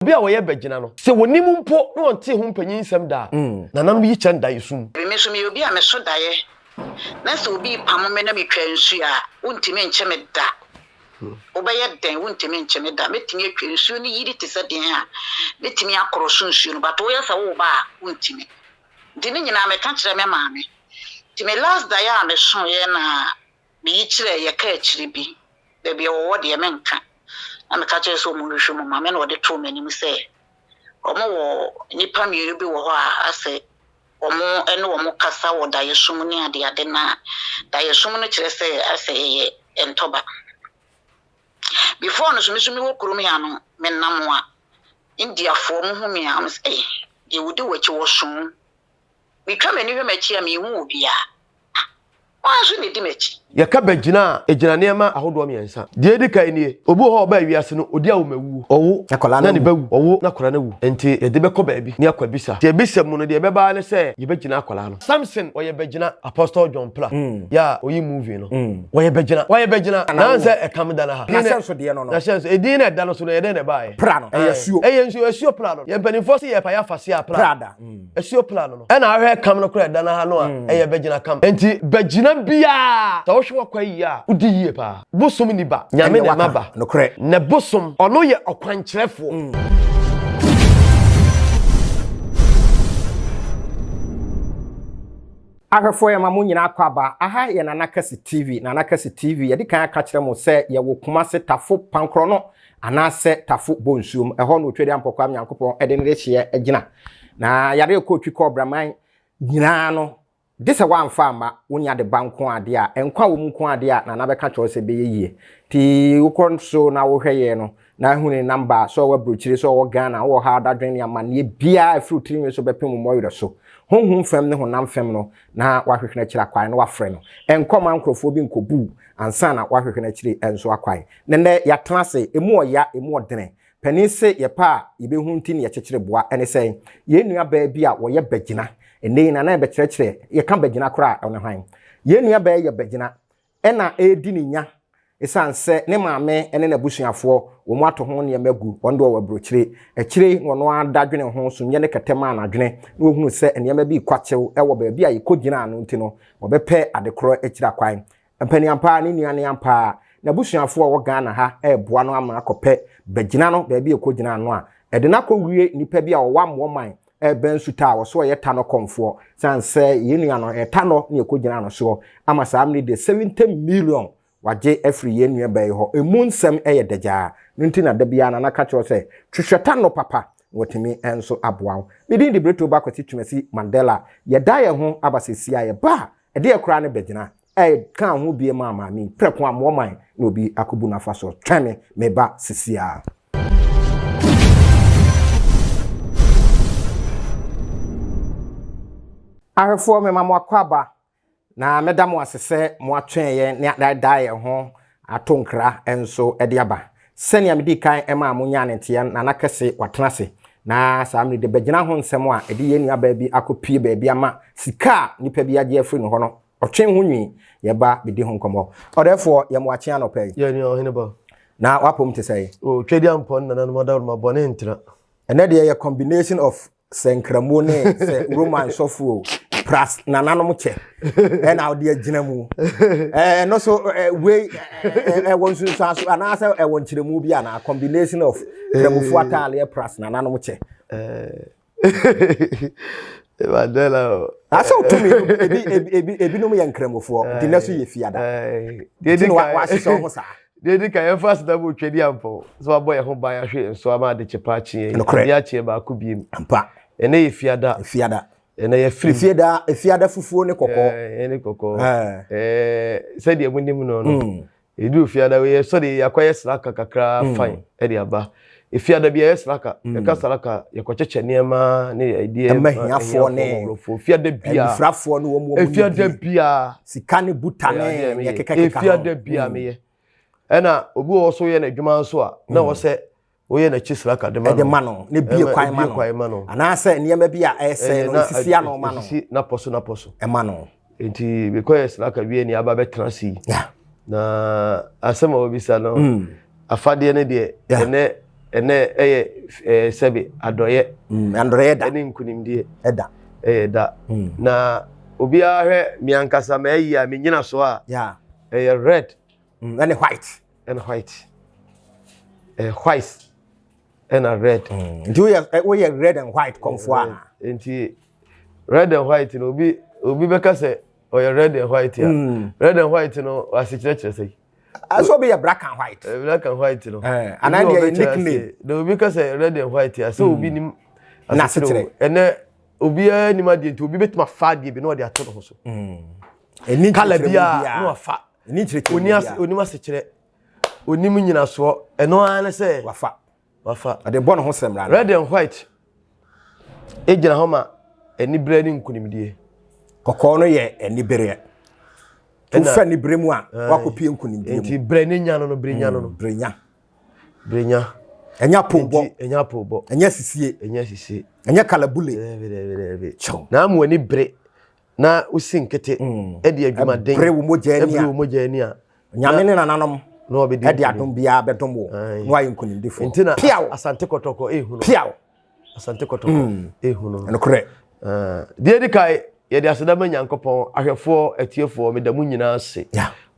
Obi a woye bagina no. Se woni mu mpo na onte ho mpanyin nsem da. Na nam yi kyan da yesum. Me so me obi a me so daye. Na se obi pam me na me twa nsu a wontimi nche me da. Obeye den wontimi nche me da. Metimi atwa nsu ni yiri te se den a. Metimi akoroso nsu no but wo yesa wo ba wontimi. Di ni nyina me ka kire me maame. Ti me last day a me so ye na me yi kire ye ka akire bi. Be be wo de me nka. Na me ka kire so mu hwehwe mu maame na wo de to mani mu se. Omo wo nipa mienu bi wo ho a ase omo ene omo kasa wo da yesum ni ade na da yesum no kire se ase ye entoba before no so mi wo kurum ya no me nam a India fo mu hu mi am say ye wudi wachi wo sun mi twa mani hwe machi a mi hu obi a wanso ne di machi Ye ka bagina ejina nema ahodo miensa. Die di kai nie. Obi ho ba wiase no odi a wo mawu. Owo na ne bawu. Owo na kora na wu. Enti ye de beko baabi ne akwabisa. Tie bisam mu no de be ba ne se ye bagina akola no. Samson oye bagina Apostle John Prah. Ya oyi movie no. Oye bagina. Na se e kam da na ha. Na senso de no no. Na senso e di na da no so no ye de ne ba ye. Prah no. Esuo Prah no. Ye panifo se ye pa ya fase a Prah. Prada. Esuo Prah no. E na ahwe kam no kora da na ha no a ye bagina kam. Enti bagina bia wohwe kwa yi a udi yie pa bosom ni ba nyame ne maba no kre ne bosom ono ye okwankyerefo ahwefo ya mamu nyina akwaba aha ye na Kesse TV ye di kan aka kire mo se ye wo Kumase tafo pankro no anase tafo bonsuom eho no twede ampokwa nyankopon ede ne rehye agina na yare ko twi ko braman nyina no Disa wa mfama wonya de banko ade a enkwa wo mu ko ade a na beka cho se be yie ti ukon so na wo hweye no na huni number so wa brochire so wo Ghana wo ha dadwen ya mane bia fruit ni so be pem mo yire so honhum fam ne honam fam no na wa hwehwe na kira kwan no wa frɛ no enkwa man krofo bi nkobu ansa na wa hwehwe na kire enso akwan ne ya tenase emu oya emu odene panise ye pa ye be hu nti ne ye kyekere boa ene sɛ ye nua ba bi a wo ye bagina ene na be kyerɛkyerɛ ye ka bagina kora ɔne hwan ye nua ba ye bagina ɛna edi ne nya esanse ne maame ene na busuafo wo mu ato ho ne magu ondo wa brochire akyire no adadwene ho so nye ne katema anadwene na ohunu se ene ma bi kwakyew ɛwɔ ba bi a ye kogina ano nti no obɛpɛ adekoro akyira kwan mpani ampa ne nua ne ampa na busuafo wo Ghana ha ɛboa no ama akɔpɛ bagina no ba bi ekogina ano a ɛde na kɔwie nipa bi a wo wammo man bensu ta wo so ye Tano komfo sanse yenu ano Tano ne ekogina no so ama samne de 70 million waje every yenu ba ho emu nsem eye dagya nti na da bia na ka kyo se twehwe Tano papa wotimi enso aboa bidin de breto ba kwati twumasi Mandela ye da ye ho abasesia ye ba ede ekura ne bagina kan ho bie ma maami preko amoman na obi akobu na fa so tweme me ba sesia ahwefo me mamu akwaba na medamo asese mo atwen ye ne da ye ho atonkra enso ede aba senia medi kan ema amunya ne nte na Kesse watenase na samri de bagina ho nsem a ede ye nua ba bi akopie ba bi ama sika nipa bi age afri no ho no otwen ho nwi ye ba bidi ho nkomo odefo ye mo akyen anopai ye ni ohene ba na wapom te sai o twedi ampon na no model ma bone ntira ene de ye combination of senkramone se roman sofuo pras na nanom che e na odi agina mu no so we won sunsu aso anasa e won kiremu bi ana combination of kremufu atale pras na nanom che Mandela aso to me ebi no ye nkremufu di na so ye fiada di wa so ho sa Dedi ka first double twedi ampo so aboy ho ban ahwe so ama de chepa chie ya chie ba ko biem ampa ene ye fiada ene ye free fiada fufuo ne kokko ene kokko se de munim no edu fiada we so de yakoye slaka kakra fine e de aba fiada bia slaka e ka slaka ye ko cheche niema ne idea mahiafo ne fiada bia frafo no wo mu fiada bia sikane butane ye kekeka fiada bia me ye ena obi wo so ye na dwuma so a na wo se wo ye na chisra ka de mano ne bie kwan mano ana se niema bi a ese no sisi ano mano na poso e mano enti because na ka wie ni aba betra si na asema obi sa no afade ne de ene eye sebe adoye andoye da ene nkunimdie eda da na obi ahwe miankasa ma ayi a menyina so a yeah red and white white and red do we red and white komfo a enti red and white no obi beka say or red and white ya red and white no asikyerechire say so be black and white no and I dey nickname no because red and white ya so obi nim na asikyere ene obi ani ma de nti obi betima fa de bi no de ato no so eni kala bia no afa eni kyereke oni ma asikyere oni mu nyina so eno an say wafa ade bɔ no ho semra red and white ejina homa eni bre ni nkunimdie kokɔ no ye eni bere tu fa ni bre mu a wakopie nkunimdie mu enti bre ni nya no bre nya no brenya enya pombo enya sisie enya kalabule na mu ani bre na usinkete e de adwuma den bre wo mogya ani a nyame ne nananom no be de adom bia bedom wo no ayi nkunimdifo entina asante kotoko ehunu asante kotoko ehunu no kore de kai ye de aseda manyankopon ahwefo atiefo medamu nyina ase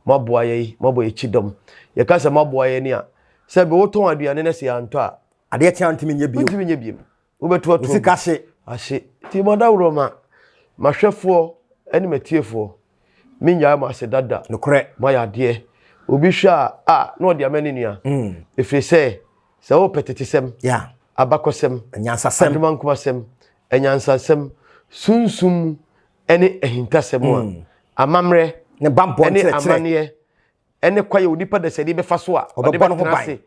maboa ye chidom ye ka se maboa ye ni a se be woton aduane na se anto a ade tia ntimi nya bio wo beto to sika ahye ti moda wroma mahwefo eni matiefo minya ma se dada no kore ma ya de obi hwa no de amani nua efiri se wo petetesem abakosem anyansasem adumankumasem anyansasem Sumsum Ahintasem amamre ne bambo ene amane ene kwaye odipa de sedi be faso a ode be trase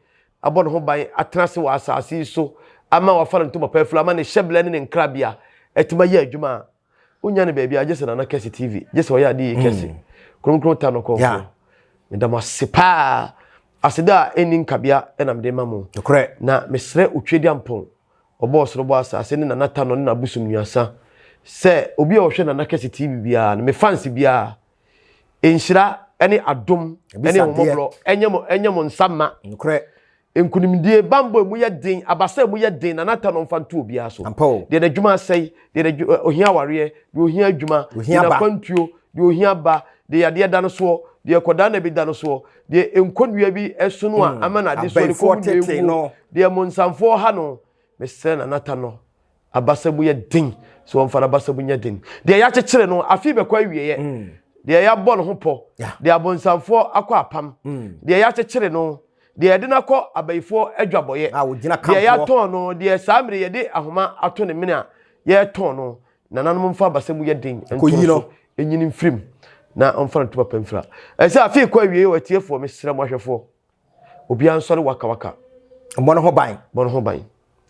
abon ho ban atrase wa asase so ama wa fa nto papa flu ama ne sheble ne nkrabia etima ye adwuma onya ne baabi agese na Kesse TV gese wo ya de Kesse kronkron Tano komfo ndama sepa aseda eni nkabia enam de mamu na mesre otwedi ampon obo soro bo asase ne na Tano ne na busum nuasa se obi a wo hwe na Kesse TV bia me fans bia enhyira ene adom ene homobro enyemo nsama enkunimdie bambo mu ye den abasa mu ye den na Tano mfanto obi aso de na dwuma sei de ohia ware de ohia adwuma na kwantuo de ohia ba de yade da no so de koda na bi da no so de enkonua bi esono a amana de so de komu de monsamfo ha no mesre na Tano abasa mu ye den so mfara abasa mu ye den de ya kyekere no afi be kwa wieye de ya bɔ no ho pɔ de abonsamfo akɔ apam de ya kyekere no de yede na kɔ abayifo adwaboye de ya ton no de samre yede ahoma ato ne mene a ye ton no nananom mfa abasa mu ye den ento enyini mfrim na omfara to papa mfra ese afi kwa wieye watiefo mesre mo ahwefo obi ansɔre waka mbɔ no ho ban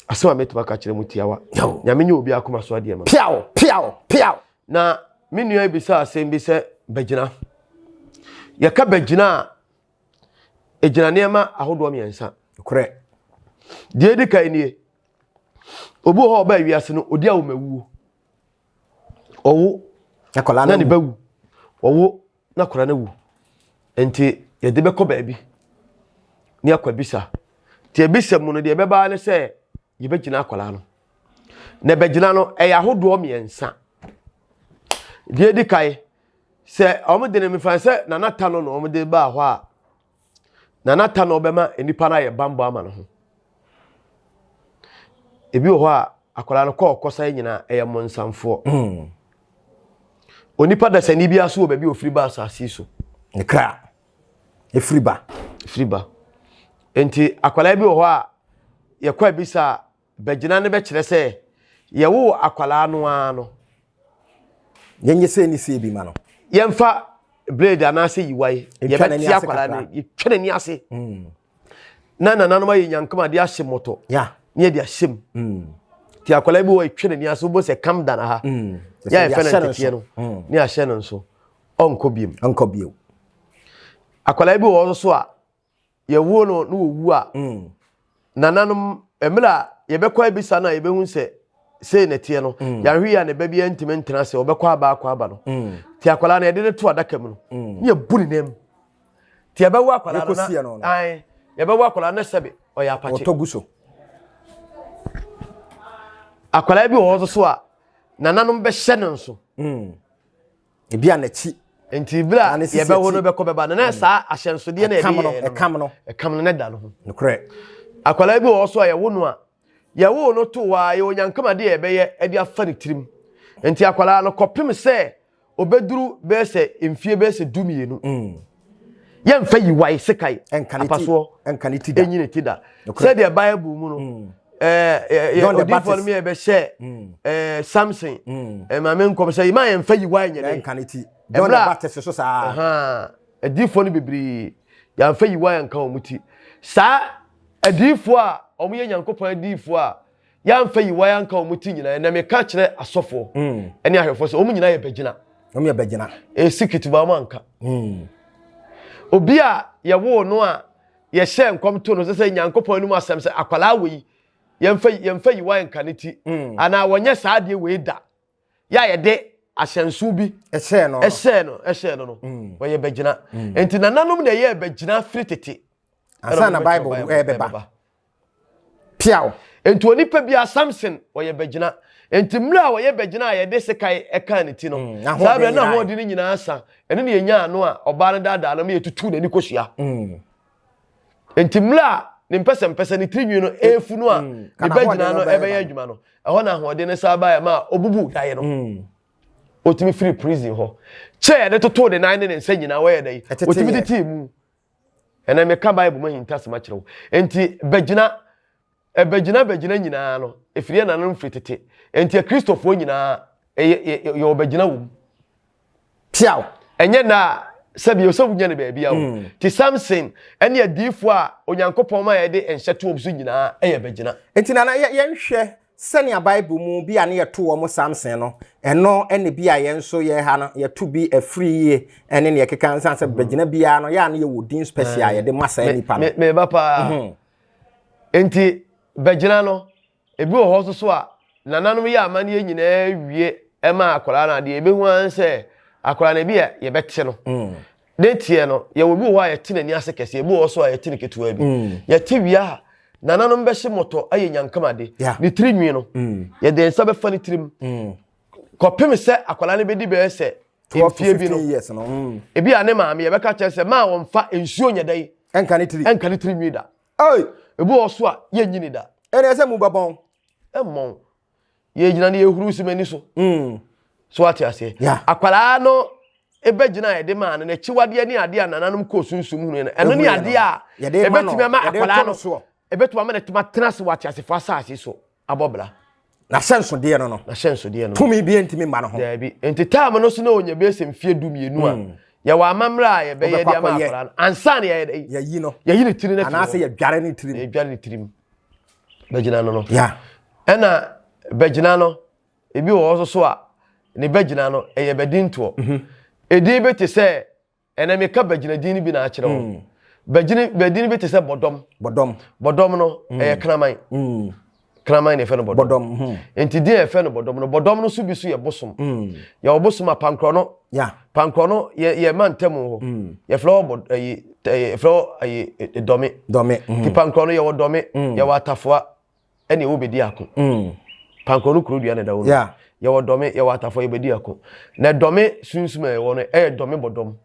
asema metu baka kire mutiawa nyame nye obi akoma so ade ma piao na menu ebisa asem bi se bagina ye ka bagina ejina nema ahodo miensa kore de edi kai nie obu ho ba wiase no odi awo mawuo owo akola na ne bawu owo na kora na wu enti ye de beko baabi ni akwabisa ti ebisa mu no de beba ne se ye bagina akola no na bagina no e ya ahodo miensa de edi kai se omde ne mfa se na Tano no omde ba ho a na Tano bema enipa na ye bambo ama no ho ebi ho a akola no kosa nyina eye monsamfo onipa da sani bia so obabi ofiri ba asase so ne kra efiriba enti akola bi ho a ye kwa bisa bagina ne be kire se ye wo akola no ano yenye se ni se bi ma no yemfa blade anase yiwai ye beti akwala ne yetwene ni ase na no ma yenyankama de ahye moto ne de ahyem ti akwala bi wo yetwene ni ase bo se kam da na ha ya ye fene tete no ne ahye no nso onko biem akwala bi wo so a ye wo no wo a nananom emira ye bekwa bisa na ye behun se ne tie no ya hwi ya ne ba bia ntime ntena se obekwa aba no ti akwala na ye de to adaka mu no ne buri nem ti abawu akwala no ai ye bawu akwala na sebe o ya pache akwala bi wo so a nananom be hye no nso ebi anachi enti bra ye be wo no be ko be ba na sa ahyensode na ekam no ne da no ho nokre akwala bi wo so a ye wo no a ye wo no to wa ye onyankama de ye be ye e de afa ne tirim enti akwala no kopim se obeduru be se emfie be se dumienu ye mfa yi wai sekai apaso enkaniti da enyine ti da se de bible mu no odifo me be share Samson ma me nkom say ma yemfa yi wa nyene enkaniti John the Baptist so sa aha adifo no bibiri yemfa yi wa nka omuti sa adifo a omo ye nyankopon adifo a yemfa yi wa nka omuti nyina na me ka kire asofo ene ahwefo so omo nyina ye bagina secret ba ma nka obi a ye wo no a ye hye nkom to no se nyankopon no mu asem se akwala we yemfa yi wa nkaneti ana wonye saade we da ya ye de ahyensu bi ehye no wo ye bagina enti nananom na ye bagina fritete asa na bible e beba piao enti onipa bia Samson wo ye bagina enti mra wo ye bagina ye de sekai ekaneti no sabe na ho de ni nyina asa ene ne yenya ano a oba no dada na me yetutu na ni kohyia enti mra ni mpese ni tirinwi no efu no a ni bagina no ebe ya adwuma no eho na ahode ne saba ya ma obubu dae no otimi free prison ho che de toto de nan ne nsa nyina wo ye dai otimi de timu ena me ka bible ma Ahintasem a kire wo enti bagina nyina no efiri na no fritete enti Christopher nyina ye bagina wo piao enye na sabi osabunya ne baabi awo ti Samson ene adifo a onyankopon ma ye de enhyeto obsu nyina eye bagina enti na yenhwe senia bible mu bi ane ye to wo mo Samson no eno ene bi a yenso ye ha no ye to bi afri ye ene ne ye keka nsan se bagina bia no ya ne ye wodin special ye de masa nipa no me ba pa enti bagina no ebi wo ho so a nananom ye amane ye nyina wie ema akwara na de ebehu anse akwara na bi ye bete no de tie no ye wo bi wo a ye tene ni ase kese ebi wo so a ye tene ketuwa bi ye ti wia nananom be hye moto aye nyankamade ni tirinwi no ye de nsa be fa ni tirim kopem se akwara ne be di be se emfie bi no ebi ane maame ye be ka kye se ma wo mfa ensuo nyedai enka ni tirinwi da oi ebi wo so a ye nyini da ene se mu babon emmon ye gina ne ye huru simani so so ati ase akwara no ebe gina ye de ma na chiwade ni ade a nananom ko sunsum hunu ne eno ni ade a ebetimi ma akwara no ebetuma ma na tima tenase wati ase fa saase so abobla na senso de no tumi bi entimi ma no ho da bi enti time no so na onya be sem fie dumienu a ye wa amamra ye be ye de ma akwara no ansa na ye yi no ye ni tiri na ana se ye dware ni tiri bagina no ena bagina no ebi wo so a ne bagina no eye bedinto edi beti se ena me ka bagina din bi na akire wo bagina bedin beti se bodom no eye kraman ne fe no bodom enti din e fe no bodom no so bi so ye bosom ye obosom apankro no pankro no ye mantemu ho ye flow domi ti pankro no ye wo domi ye wa tafoa ene wo bedi ako pankro no kuro dua ne da wo ye wo domi ye wa tafoa ye bedi ako na domi sunsum e wo no domi bodom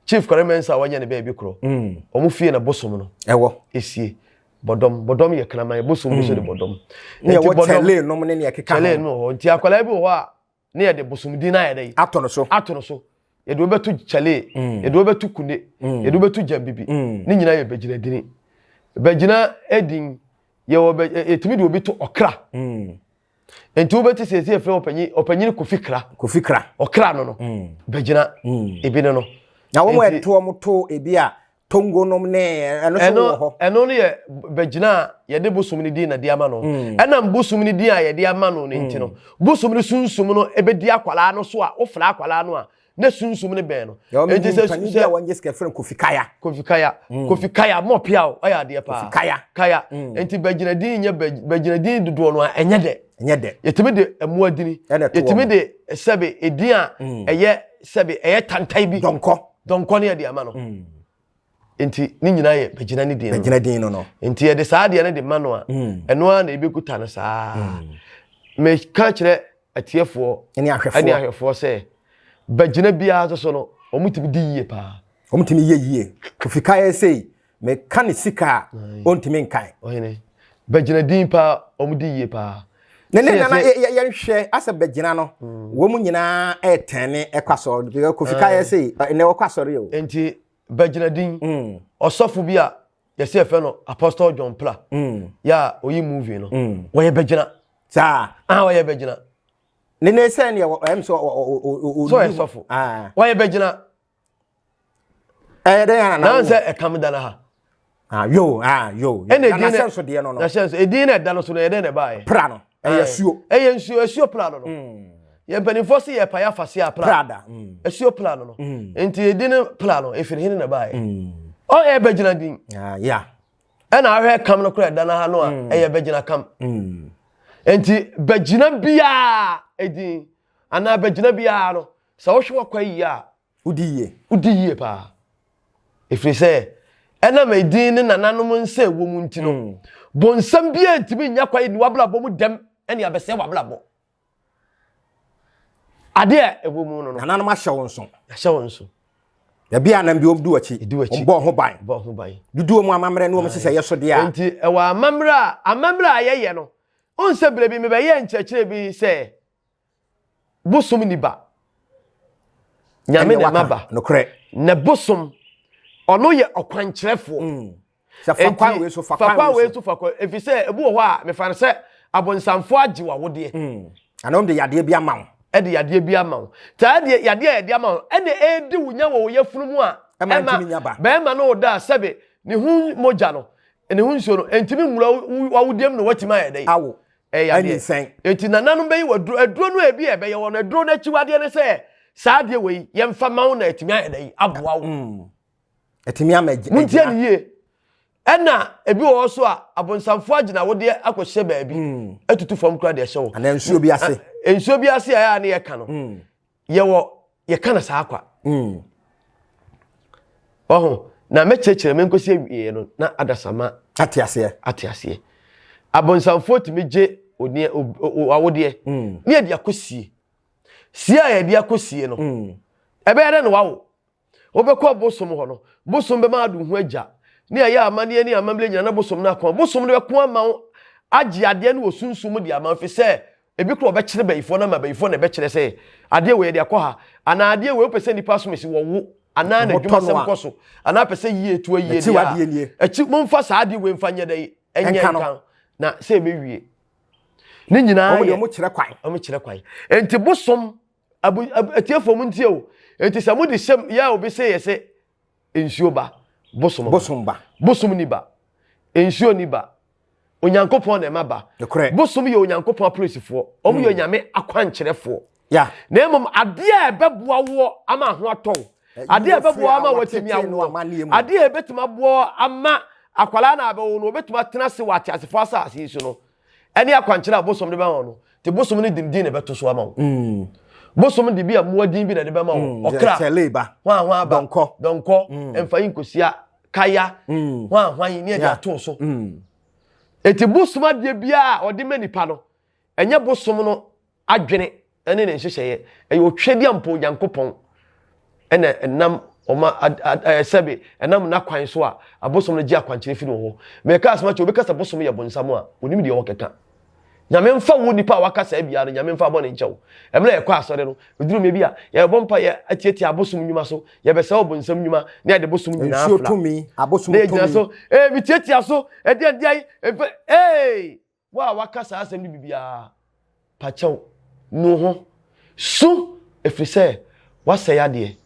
chief koremensa wanya ne be bi kuro omu fie na bosom no ewo esie bodom ye kraman bosom so de bodom ne wo tele no ne ye keka tele no nti akwala bi ho a ne ye de bosom di na ye dai atono so ye do betu chale ye do betu kune ye do betu jambibi ni nyina ye bagina dini bagina edin ye wo etimi de obi to okra enti wo beti sese efre opanyi kofi kra okra no bagina ebi no na wo mo eto mo to ebi a tongo nom ne eno so wo ho eno ne ye bagina ye de bosom ni di na di ama no ena bosom ni di a ye di ama no ne nti no bosom ni sunsum no ebedi akwala no so a wo fra akwala no a ne sunsum ne ben no enti se wanje ske frem kofi kaya mo piao aya de pa kaya enti bagina din nya bagina din dodo no a enye de yetimi de emuadini yetimi de sebe edin a eye sebe eye tantai bi donko ne de ama no enti ni nyina ye bagina ni din no enti ye de saade ne de ma no a eno a na ebekuta no saa me ka kire atiefo ene ahwefo say bagyina bia so no omutimi di yie pa omutimi yie ofika ya sei me kan sika ontimi nkan ohene bagyina din pa omudi yie pa nene na yenhwe asa bagyina no wo mu nyina etene ekwaso ofika ya sei ne okwasore yo enti bagyina din osofo bia yesi efe no Apostle John Prah ya oyi movie no wo ye bagyina sa wo ye bagyina nene se ne em so esofo wo ye bagyina de yana na nse ekam da na ha yo na senso de no na senso edin na da no so no ede na bae Prah no esuo Prah no ye benifo se ye pa ya fase a Prah esuo Prah no enti edin Prah no efiri hin na bae o ye bagyina din ya na ahwe kam no kura da na ha no a ye bagyina kam enti bagyina bia edin ana bagyina bia no sa wo hwe kwayi a udiye pa efiri se ena medin ne nananom nse wo mu ntino bonsam bia ntimi nya kwayi ni wablabo mu dem ene abese wablabo ade ewo mu no nananom ahye wonso ya bia na bi obdu achi bo ho ban dudu mu amamre no mo sese yeso de a enti ewa amamre ayeye no onse brebi me be ye nchekire bi se bosom ni ba nyame ne maba no kre na bosom ono ye okwankyerefo fakwan we so fakwan efi se ebu ho a me fa se abonsamfo agiwa wode ana de yade bi ama ede yade bi ama ta de yade ama ene edi wunya wo yefunu mu a be ma no da sebe ne hu moja no ene hu nso no entimi nwura wawudiem no watima yede awo yade enti nananu be yi aduro no ebi ebe ye wo no aduro na chiwade ne se saa de we yemfa mawo na etimi yede aboa wo etimi amaje muntie ne ye ena ebi wo so a abonsamfo agina wode akohye baabi atutu fam kra de hye wo ana nsuo bi ase ya na ye ka no ye wo ye ka na saa kwa oho na mechechire menkosi awie no na adasama atiase abonsamfo timi je oni awode ne ye de akosie sia ye de akosie no ebe ye na wawo obekọ bosom ho no bosom be ma adu hu agya ne ya amane ne amamle nyina na bosom na akọ bosom ne beko ama agi ade ne osunsum de amanfe se ebi kro be kire bayifo na ma bayifo na be kire se ade we de akọ ha ana ade we opese nipa so mesi wo ana na dwuma sem koso ana pese yie tu yie dia echi momfa sa ade we mfa nyede enye kan na se be wie ne nyina ye mo kire kwan enti bosom atiefo mu ntie o enti sa mudi sem ya obi se yese ensuo ba bosom ni ba ensuo ni ba onyankopon na maba bosom ye onyankopon apolisifoɔ omu ye nyame akwankyerefo ya na emom ade a beboa wo ama ho atɔn ade a beboa ama watimi awo ade a betuma boa ama akwala na abewo no betuma tena se wate asefo asase so no ene akwankyere bosom de ba ho no te bosom ni dimdin na beto so ama wo bosom de bia muadin bi na de bema wo okra teleba hwa donko emfa yinkosia kaya hwa yin ne dia to so eti bosom ade bia ode manipa no enye bosom no adwene ene ne hyehyeye eyo otwedi ampo yankopon ene enam oma sebe enam na kwan so a abosom no gi akwankyere fi no ho me ka asma che obekasa bosom ye bonsam a onim de wo keka nyame mfa wo nipa wakasa bia no nyame mfa bone nchew emle ye kwa asore no oduru me bia ye bompa ye atieti abosom nyuma so ye besa obonsam nyuma ne de bosom nyina afla tumi abosom tumi so mi tieti aso de wa wakasa asem ni bibia pachew no ho su efrise wasa ya de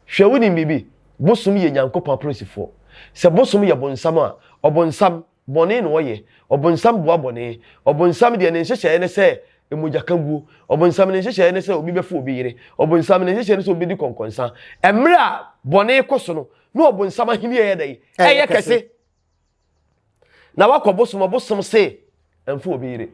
hwe woni bibi bosom ye nyankopon prosifo se bosom ye bonsam a obonsam bone no ye obonsam boa bone obonsam de ne hyehyɛ ne sɛ emogya kanguo obonsam ne hyehyɛ ne sɛ obi bɛfo obi yire obonsam ne hyehyɛ ne sɛ obi di konkonsa emre a bone koso no no obonsam ahini ye dai eye kese na wakɔ bosom se emfo obi yire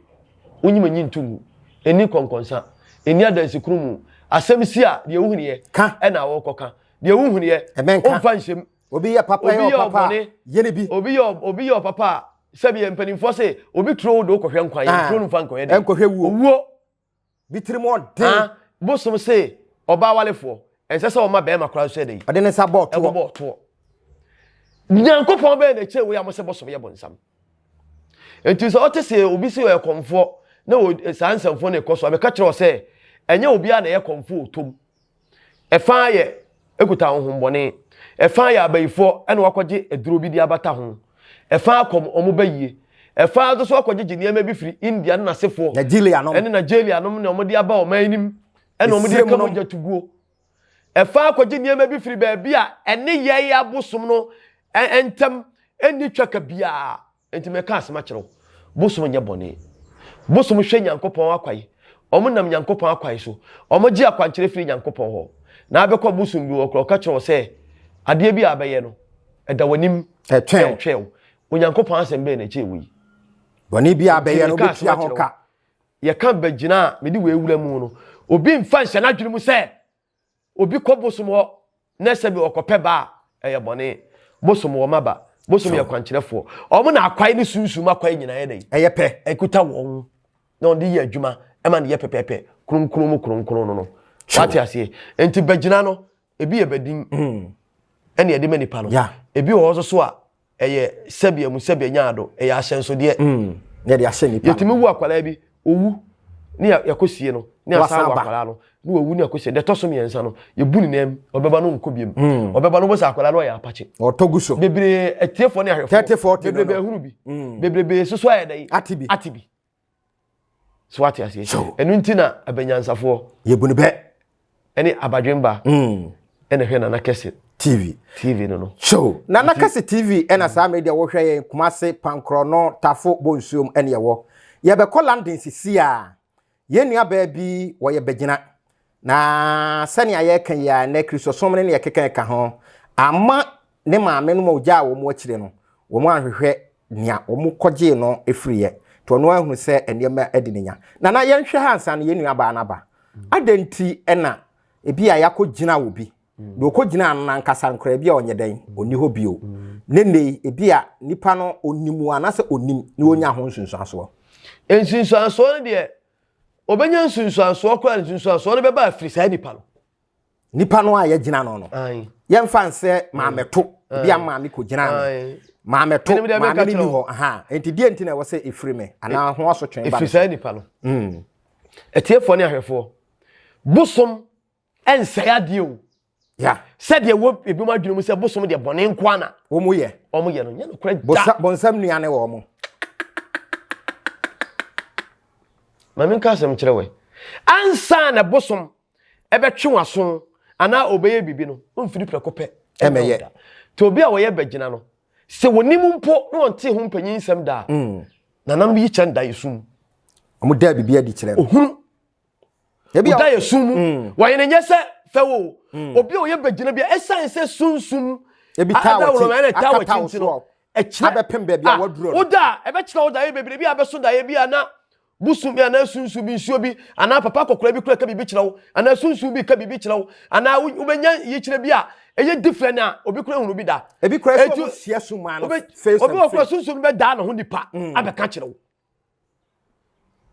onyima nyintu eni konkonsa eni adansi krumu asɛm si a de ehunu ye ɛna wɔkɔka de ehunu ye omfa nhyem obi ya papa yo papa yene bi obi yo papa Sabi empanimfo se obi tro do kohwe nkwan ye tro nfa nkwan ye de enkohwe wuo bitirimo de bosom se oba walefo ense se o ma be ma kra so de ade ne sa bot to nyankopon be na che we ya mo se bosom ye bonsam enti so ote se obi se Okomfo na sansamfo ne koso abeka kire o se enye obi a na ye Okomfo otom efa ye ekuta honhombone efa ye abayifo ene wakogye eduro bi di abata ho efa akom omo bayie efa do so akogye giniema bi firi India na sefo Nigeria no ene Nigeria no ne omo di aba o manim ene omo di kamo jatuguo efa akogye niema bi firi ba bia ene ye abosom no entem eni twaka bia enti me ka asema kire bosom nya bone bosom hwe nyankopon akwaye omo nam nyankopon akwaye so omo gi akwankire firi nyankopon ho na abekọ bosom bi okro ka kire se ade bi abaye no eda wanim etwen onyankopon asem be na chewi bone bi abaye no betua ho ka ye kan bagina me di we ewura mu no obi mfa nhyɛ na dwene mu se obi kɔ bosom ho na se bi okope ba eye bone bosom wo maba bosom ye kwankirefo omo na akwai ni sunsum akwai nyina ye dai eye pe ekuta won na on di ye adwuma e ma ne ye pepepe kronkron no wati ase enti bagina no ebi ye badin ene ye de manipa no ebi wo so a eye sabia mu sabia nyaado eye ahyenso de ne de ahye nipa yetimi wu akwala bi owu ne yakosie no ne asa akwala no ne owu ne yakosie de tosom yensa no ye buni nem obeba no nko biem obeba no bo sa akwala no ya apache otoguso bebre etiefo ne ahwefo 30-40 bebre ehuru bi bebre soso ayedai atibi so wati ase enu ntina abanyansafo ye buni be ene abadwemba ene hwe na Kesse TV no show na Kesse TV ena sa media wo hwe ye Kumase pankro no tafo bonsuom ene ye wo ye be ko London sisi a ye nua ba bi wo ye bagina na sani aye kan ya na Kristosom ne ye kekan ka ho ama ne maame no mo gya wo mo akire no wo mo ahwehwe nia wo mo kogye no efriye to no ahunu se enema edininya na ye nhwe hansa na ye nua ba na ba adanti ena ebi a yakogina wo bi do ko gina na nkasa nkra bia onye dan oni ho bio nene e bia nipa no onimu anase onim ni onya ho nsunsuaso ensunsuaso ne de obenya nsunsuaso kwa nsunsuaso ne beba afiri sa nipa no a ye gina no ye mfa nse maameto bia maame ko gina no maameto maame ni ho enti die enti na wo se efiri me ana ho aso twen ba efiri sa nipa no etiefo ne ahwefo bosom ensaya de o said ye wo ebi ma dwunu mu se bosom de bone nkwa na wo mu ye no nya no kra bonsam nuane wo mu mami nka asem kire we ansa na bosom ebetwe waso ana obeye bibi no mfiri prekope emeye to obi a wo ye bagina no se wonim mpo no onte ho mpanyin nsem da na nam yi kyanda yesum omu da bibi adi kire no ohunu ebi da yesum wa yene nyese fewo obi o ye bagina bia esanse sunsum ebi tawo no abepem ba bia waduro oda ebe kira oda ye bebre bia beso da ye bia na busum bia na sunsum bi nsuo bi ana papa kokora bi kura ka bibi kira wo ana sunsum bi ka bibi kira wo ana ubenya ye kira bia eye different na obi kura hunu bi da ebi kura so siesu man face obi okura sunsum be da na ho nipa abeka kira wo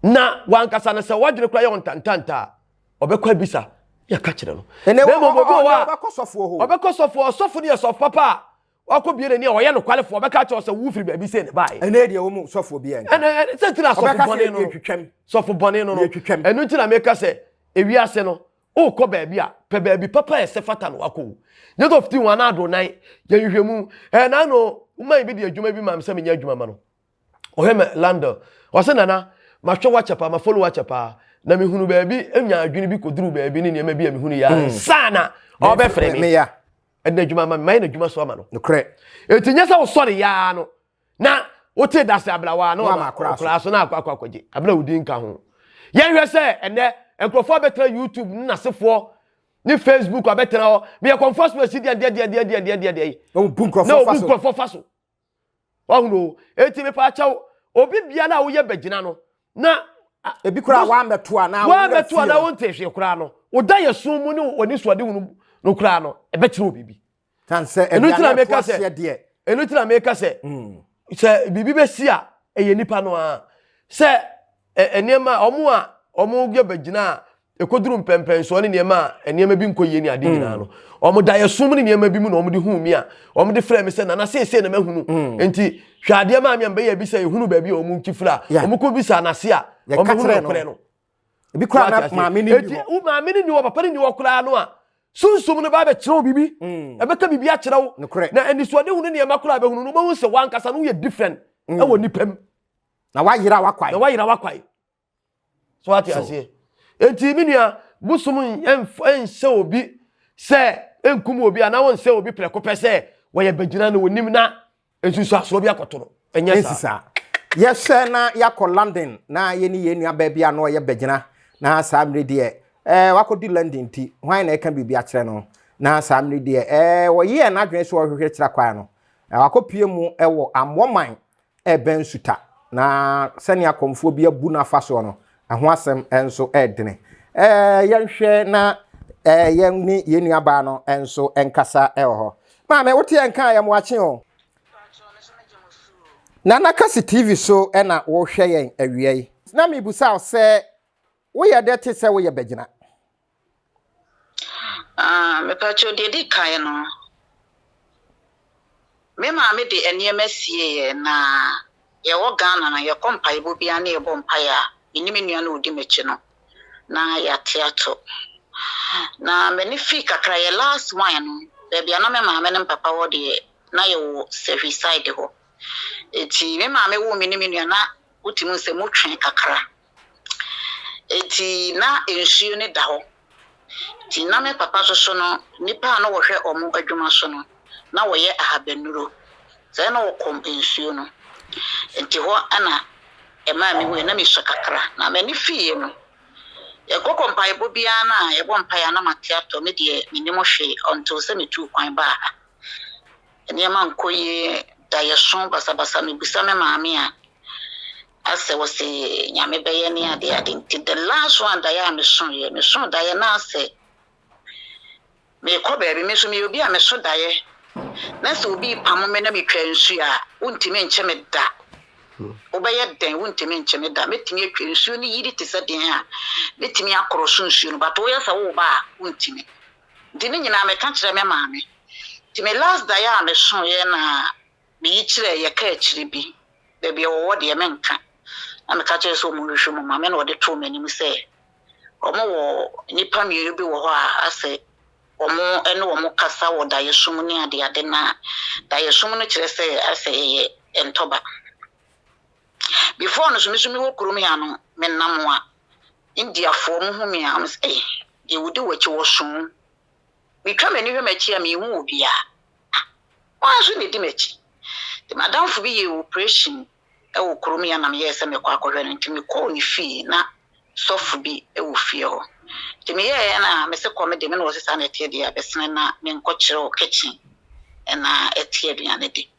na wankasa na se wadwene kura ye ontantanta obekwa bisa ya ka kire no ene wo obekosofo ho obekosofo sofo ne sof papa akobie ne o ye no kwalefo obeka kire se wo firi ba bi se ne bai ene de wo mu sofo bi en ene se tira sofo bone no sofo bone no enu tira meka se ewiase no o ko ba bi a pe ba bi papa e se fata no akọ ne do 51 na ado nan ye hwehwemu na no umai bi de adwuma bi mam se menya adwuma ma no o he me lando o se nana ma hwe wa chapa ma follow wa chapa na mehunu baabi enya adwene bi koduru baabi ne niam bi a mehunu ya sana obefre me ya edna adwuma ma mai na adwuma so ama no nokre etinya sa wo sori ya no na wote dase ablawa no ma kra so na akwaje abla wudi nka ho ye hwe se ene enkrofo betra YouTube na sefo ni Facebook abetra ho me Okomfo space dia o bunkrofo faso wa hu eti me pa chawo obi bia na wo ye bagina no na ebi kura wa meto ana wonte hwe kura no oda yesum mu ne oni suade hunu no kura no ebe kire obibi kan se enu tira meka se enu tira meka se se bibi besi a eye nipa no a se enema omo gye bagina ekoduru mpempen so ne niema enema bi nkoye ni ade nyina no omo da yesum ne niema bi mu no omo de hu mi a omo de frɛ me se na se na mahunu enti hwade ma me mbe ya bi se ehunu ba bi omo nkifra omo ko bi sa na se a omo hunu kore no ebi kura na maame ni enti u maame ni wo papa ni wo kura no a Sumsum no ba be kyerɛw bibi ebeka bibi a kyerɛw na eni so de hunu niema kura be hunu no bo hu se wankasa no ye different e wo nipam na wayira wakwai so ati ase enti minua busum ense obi se enkum obi ana won se obi preko pese wo ye bagina na wonim na ensusu aso obi akoto enya sa yehwe na yakọ London na yeni nua ba bia na ye bagina na samre de wakodi London ti hwan na eka bibia kyerɛ no na samre de wo ye na adwen so wo hwehwe kyerɛ kwa no wakopie mu wo amoman ben suta na sani Okomfo bi abu na fa so no ho asem enso edene yenhwe na yenni yenua ba no enso enkasa ho maame wote enka ya mo ache o na Kesse TV so na wo hwe yen awie na me busa se wo ye de te se wo ye bagina me pacho de di kai no me maame de eniema sie na ye wo Ghana na ye kompai bo bia na ye bo mpai a inimi nua na odi mechi no na ya teato na meni fi kakra ye last one no baby na me maame ne papa wo de na ye wo service side ho eti me maame wo minimi nua na utimu se mutwen kakra eti na ensuo ne da ho ti na me papa so no nipa na wo hwe omo adwuma so no na wo ye ahabanuro sai na wo kom ensuo no enti ho ana ema mi we na mi so kakra na mani fie no ye kokompa ebo bia na ye bo mpa ya na mateato me de minimo hwe onto se metu kwan ba eni ma nkoye da ye so basa mi busa me maame a ase wo se nyame beye ne ade nti the last one da ya me so da ye na ase me ko ba bi me so me obi a me so da ye na se obi pam me na me twa nsu a untime nche me da obeye den wuntime nche me da metimi atwa nsu ni yiri tese den a metimi akoroso nsu no bato ye sa wo ba wuntime di ni nyina me ka kire me maame ti me last da ya me so ye na me yi kire ye ka akire bi bebi wo de me nka na me ka kire so mu hwehwe mu maame na wo de to mani mu se omo wo nipa mienu bi wo ho a ase omo ene omo kasa wo da yesum ni ade na da yesum no kire se ase ye entoba before no so mi wo kurum ya no me namwa India for mu humi am say e wudi wachi wo so mi twa mani hwe machi a mi hu obi a wa so ne di machi the madam fu bi ye operation e wo kurum ya na me ye se me kwa akohwe no ntimi ko ni fi na sofu bi e wo fie ho ntimi ye na me se ko me de me no se sa na tie dia besene na me nko kire o kitchen na etie aduane de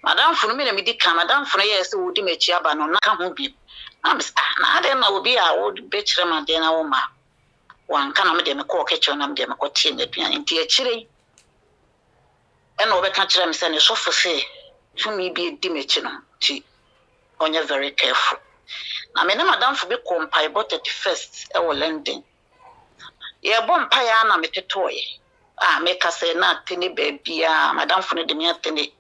madam fu no me na me di ka madam fu no ye se wo di machi aba no na ka ho bi na ade na obi a wo be kire ma de na wo ma wan kana me de me ko kitchen na me de me ko tie aduane nti a kire e na wo be ka kire me se ne sofu se tumi bi di machi no ti onye very careful na me na madam fu be kompai but 31st e wo London ye bom pa ya na me tetoye me ka se na tene bebia madam fu ne de me atene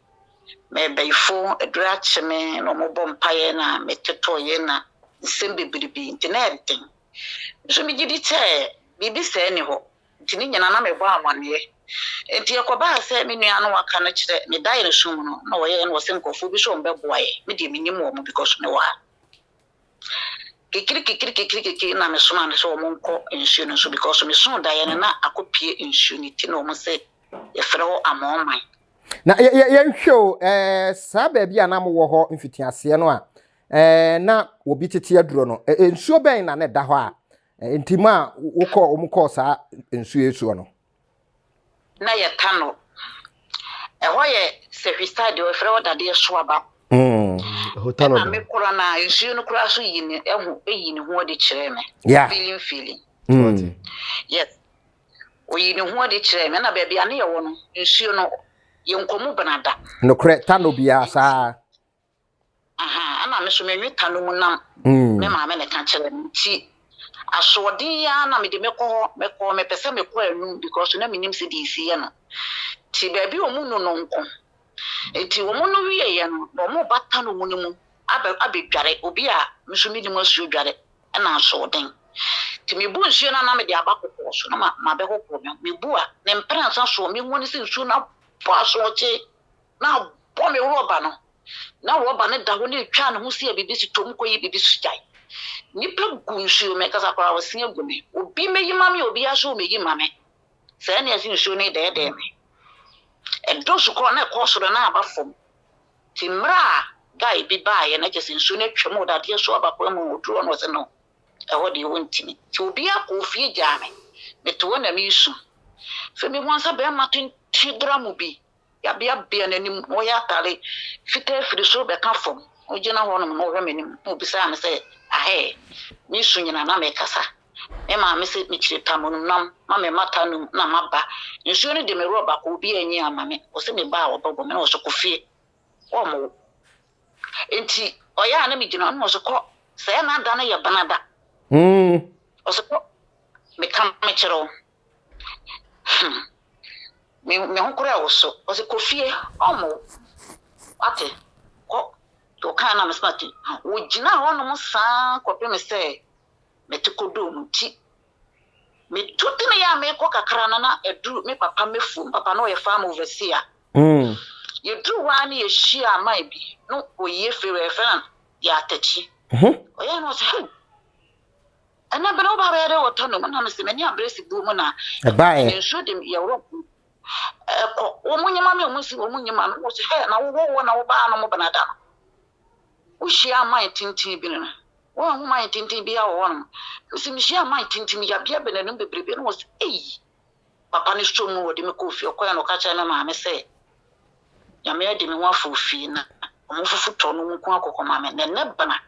me beifo edura cheme no mo bom pa ya na me tetoye na sembe biribi internet so mi gidi che bibi se ni ho tini nyana na me bo amane enti yakoba se me nua no waka na kire me dai ne sum no na wo ye no se nkofo bi so mbe boaye me de minim wo mo because me wa kikiri na me soma ne so mo nko ensuo no so because me so dai ne na akopie ensuo ni ti no mo se ye frɛ ho amoman na ye nhweo sa ba bia na mo wo ho mfitiase no a na obi tete aduro no ensuo ben na ne da ho a ntima wokɔ omukɔ sa ensuo esuo no na ye Tano ho ye service de frɛ ho dade so aba Tano na me kura na ensuo no kura so yi ne eyi ne ho de kire me feeling yes oyi ne ho de kire me na ba bia ne ye wo no ensuo no ye nkomu banada no kre Tano bia sa aha ana me so menwe Tano mu nam me ma me ne ka kire nti asodin ya na me de mekọ me pese mekọ anu because na minim se di isi ya no ti ba bi omu no nko enti omu no wiye ya no omu bata no mu ni mu abedware obi a me so minim asu dware na asodin ti me bu nsuo na me de abakọ so na ma be kokọ me bu a ne mpransa so me woni se nsuo na po asoche na bo me roba no na roba ne da ho ne twa ne ho se bibi si tom koyi bibi su jai nipa gunsuo me kasa kwa wosi agume obi meyi mame obi aso meyi mame se na yasi nsuo ne de me edo su ko na ko so na abafom timra guy bi bae na kese nsuo ne twem da de so abakwa mu oduro no se no eho de wontimi ti obi akofie jame me to na mi su fe me wansa be matin tidramu bi ya bia nanim wo ya tale fita firi so be ka fom ogina ho no no hwemenim obi sa me se ahe mi sunyina na me kasa e ma me se mi kire tamonum nam ma me matanum na maba nsuo ne de me roba ko obi anyi ama me o se me ba wo bobo me no so kofie o mo enti oya na mi gina no so ko se na da na ye banada o so ko me kam me kiro me honkora wo so o se kofie o mo ate ko to kana me smati wo gina ho no mo saa kope me se me tikodo mu ti me tuti me ya me ko kakra na edu me papa mefu papa no ye farm overseer ye du wa ni ye hia mai bi no oye fewe fan ya tachi oye no se ana bana ba ba re woto no na me se me ni abresi bu mu na e bae nso de ye wo ko wo munyama me wo si wo munyama no wo se he na wo na wo ba no mo banada wo hia mai tintin bi no wo hu mai tintin bi ya wo no so mi hia mai tintin ya bia benanum bebrebe no wo se papa ni so mu wo de me ko fi okoya no ka cha na ma me se ya me de me wa fu fi na omo fufu to no mu ko akoko ma me ne bana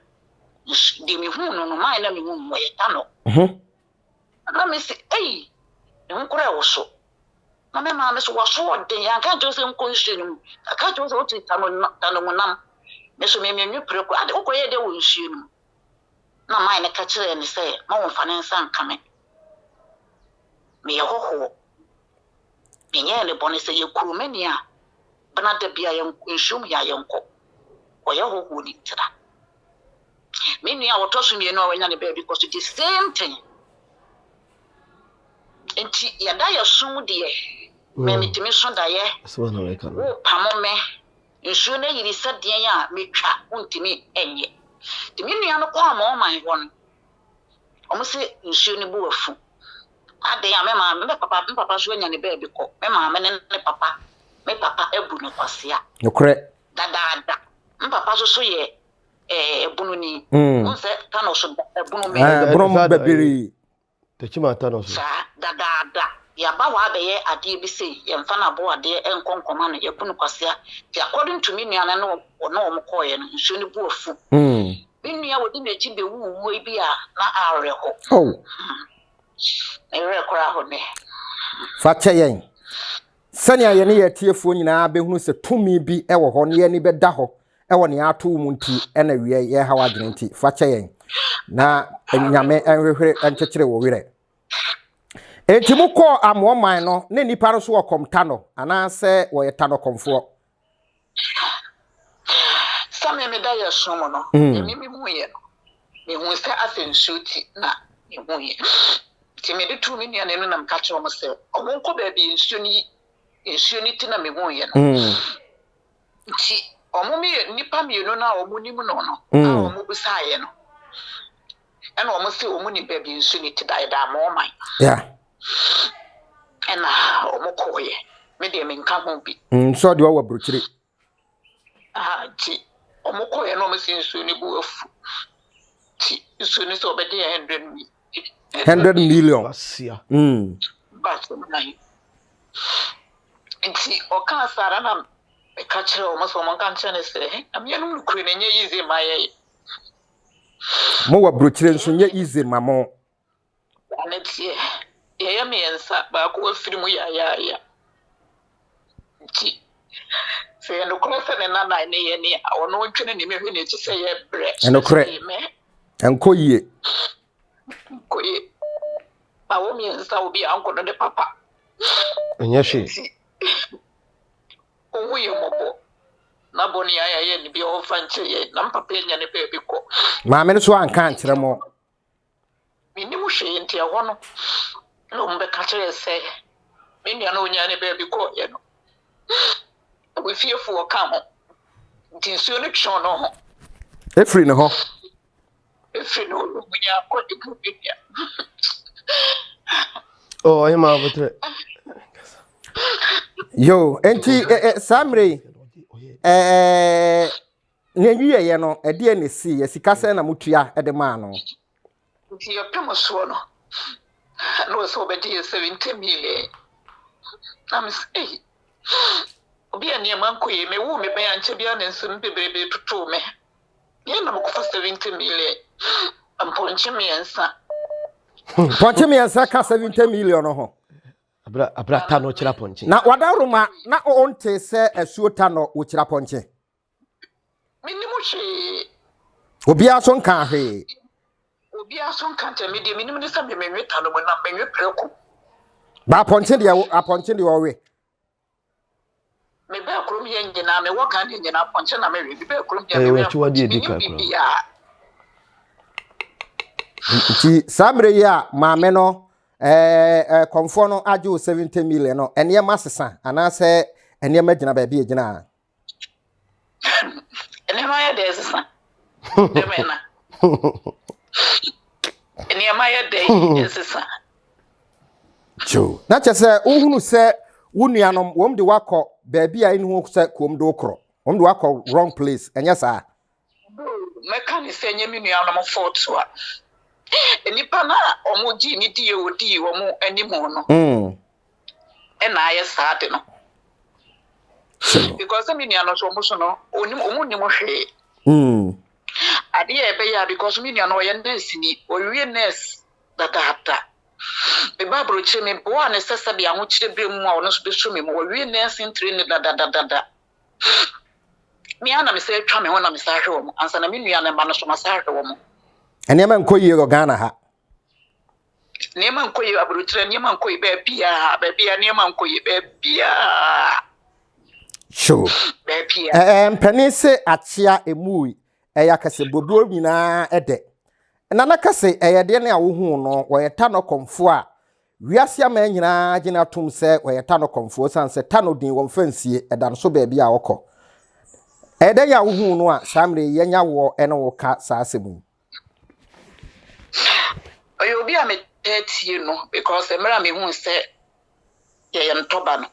de me hu no mai na me hu mo ye Tano na me se ne hu kora wo so na me ma me so wo so de ya ka jo se nko nsu no ka jo se o ti Tano mu nam me so me nwi preko ade okoye de wo nsu no na mai ne ka kire ne se ma wo fa ne nsa nka me ye hoho me nye le bone se ye kurumani a bana da bia ye nshum ya ye nko oye hoho ni tira me nua wotoso me no awanya ne ba because the same thing enti ya da ya sum de me mitimi so da ye so na we kan wo pamo me nsu na yiri sadien ya metwa untimi enye de me nua no ko amoman ho no omo se nsu ni bu wafu ade ya me ma me papa so anya ne ba bi ko me ma me ne papa me papa ebu no kwasea nokre dada papa so ye ebunu ni onse Tano so ebunu me ebunu babiri techima Tano so dada ya ba wa be ye ade bi sei ye mfa na bo ade enkonkoma no ye bunu kwasea ti according to me nua no mo koye no nsu ni bu ofu nua wodi na chi be wuwu bi a na are ho ere kora ho ne fa cheyen sania ye ne ye tiefuo nyina behunu se tumi bi ewo ho ne ye ni beda ho ewo ne ato mu nti ena wie ye ha wadwene nti fa cheyen na nyame enhwehwere enkyekere wo wire enti mukọ amoman no ne nipa ro so wokom Tano ana se wo ye Tano komfo same me da ye somo no me mu ye me hu se asensuti na me hu ye ti me de tu me nua ne no nam ka kire mo se omonko ba bi nsuo ni ti na me hu ye no ti omo me nipa me no na omo ni mu no no omo busa ye no ena omo se omo ni ba bi nsuo ni ti da mo man ena omo koye me de me nka ho bi so de wa bruchiri ti omo koye no omo se nsuo ni bu afu ti nsuo ni so be de 100 million asia but nai nti oka sara na ka kire omo so mo kan chene se amianum lukure na nye yize maye mo wa bruchiri nso nye easy mamo anetie ye me ensa ba ko afiri mu ya nti Say no question and nana any or no training me when it say bread. And no correct. And koye. Koye. My woman will be uncle and the papa. And yes, she. Oh, we are mobile. Naboni I be all fancy, number pain and a baby co. Mamma Swan can't more. We knew she into a one. No, the catcher say, Many no any baby co, you know. We fear for a camel. Tis soon shown no. If you know, If you know, we are quite a good here. Oh, I'm out of yo, enti Samre nyewie ye no e de ne si yesika se na mutua e de ma no Nti your pemoso no no so be 70 million. I'm say obi ani amanko ye me wo me be anche bia na nsum bebrebe tutu me ye na mko 70 million amponche me ensa ponche me ensa ka 70 million no ho abra Tano chira ponche na wadaruma na onte se asuo Tano wo chira ponche minimu hwe obi aso nka hwe obi aso nka nta me de minimu ni sabe menwe Tano mo na menwe preko ba ponche de aponche de owe me be akrom ye nyina me wo kan de nyina ponche na me we be akrom ye me we tuwa de edika Ti Samre ya maame no komfo no age 70 million no ene masesa ana se ene magina ba bi agina ene ma ya de sesa de mena ene ma ya de sesa jo na chese uhunu se wunuanom wom de wakọ ba bi a inu se kom do kro wom de wakọ wrong place enya sa meka ni se nya mi nuanom fortwa enipa na omoji ni die odi omo animo no na aye saade no because mi nuanom so mo so no omo ni mo hwe ade e be ya because mi nuanom ye nurse ni owie nurse data be babro che me bo an sesa bia ho kire be mu a ono so be so me mo owie nurse training dada mi ana me se twa me ho na me sa hwe wo ansa na mi nuanom ma no so ma sa hwe wo Enema nkoyi go Ghana ha. Nema nkoyi abrutre nema nkoyi be bia nema nkoyi be bia. Sure. Be bia. Penise achia emui eya kase bobuo nyina ede. Na na kase eyede ne awohu no wo Tano komfo a wiase ama nyina gina tum se wo Tano komfo sanse Tano din wo mfansie eda no so ba bia wokọ. Ede ya awohu no a Samre yenya wo ene wo ka saasemu. Oyo bi am tete no because emra me hu se ye ntoba no